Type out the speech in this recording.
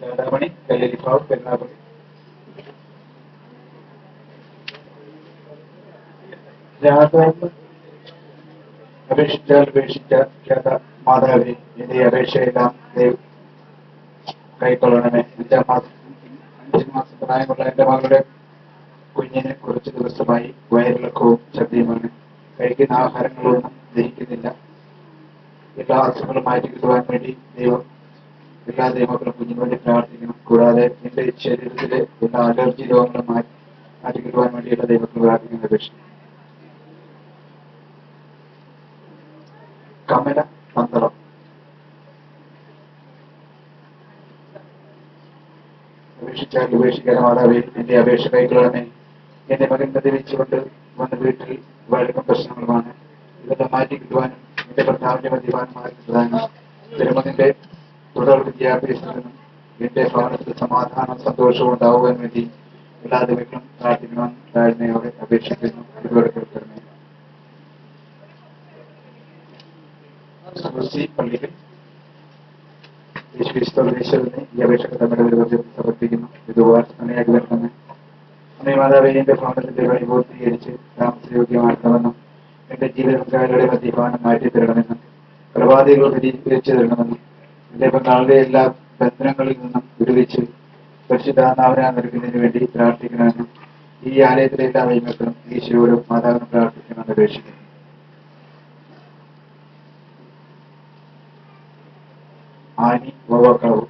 രാധാമണി കല്ലേരിക്കാവ് പെരുന്നാപ്പള്ളി. രാധാവ് അപേക്ഷിച്ചാൽ ഉപേക്ഷിക്കാത്ത മാതാവേ, എന്റെ അപേക്ഷയെല്ലാം കൈക്കൊള്ളണമേ. 5 മാസം പ്രായമുള്ള എന്റെ മകളുടെ കുഞ്ഞിന് കുറച്ചു ദിവസമായി വയറിളക്കവും ഛർദിയുമാണ്. കഴിക്കുന്ന ആഹാരങ്ങളൊന്നും ദഹിക്കുന്നില്ല. എല്ലാ അസുഖങ്ങളും മാറ്റി കിട്ടുവാൻ വേണ്ടി എല്ലാ ദൈവങ്ങളും കുഞ്ഞിന് വേണ്ടി പ്രാർത്ഥിക്കണം. കൂടാതെ എന്റെ ശരീരത്തിലെ എല്ലാ അലർജി രോഗങ്ങളും മാറ്റി കിട്ടുവാൻ വേണ്ടി എല്ലാ ദൈവങ്ങളും പ്രാർത്ഥിക്കുന്ന അപേക്ഷിക്കുന്നു. കമല പന്തളം. അപേക്ഷിച്ചാൽ ഉപേക്ഷിക്കാൻ മാതാവേ, എന്റെ അപേക്ഷ കൈക്കൊള്ളണമേ. എന്റെ മകൻ മദ്യപിച്ചുകൊണ്ട് വന്ന വീട്ടിൽ വഴക്കും പ്രശ്നങ്ങളുമാണ്. ഇതെല്ലാം മാറ്റി കിട്ടുവാനും എന്റെ ഭർത്താവിന്റെ മദ്യപാനം മാറ്റി കിട്ടാനും തിരുമകന്റെ തുടർ വിദ്യാഭ്യാസത്തിനും എന്റെ ഭവനത്തിൽ സമാധാനം സന്തോഷവും ഉണ്ടാവുവാൻ വേണ്ടി എല്ലാ ദൈവങ്ങളും പ്രാർത്ഥിക്കണം. താഴ്മയോടെ അപേക്ഷിക്കുന്നു. ഇതുവരെ കേൾക്കണമേ. പള്ളിയിൽ യേശുവിനെ ഈ അപേക്ഷ നമ്മുടെ വിരോധം സമർപ്പിക്കുന്നു. ഇത് വാർത്തയാക്കി വരണമെന്ന് അമ്മേ മാതാവേ, എന്റെ ഭവനത്തിന്റെ വഴി പൂർത്തീകരിച്ച് താമസയോഗ്യമാക്കണമെന്നും എന്റെ ജീവിതക്കാരുടെ മദ്യപാനം മാറ്റി തരണമെന്നും പ്രവാദികൾ വിരിച്ചു തരണമെന്നും എന്റെ പങ്കാളിയുടെ എല്ലാ ബന്ധനങ്ങളിൽ നിന്നും വിടുവിച്ച് പരിശുദ്ധാത്മാവിനെ നൽകുന്നതിന് വേണ്ടി പ്രാർത്ഥിക്കണമെന്നും ഈ ആലയത്തിലെ എല്ലാ ദൈവങ്ങളും ഈശോയോടും മാതാവിനും പ്രാർത്ഥിക്കണമെന്ന് അപേക്ഷിക്കുന്നു. ആനി വവക്കാവ്.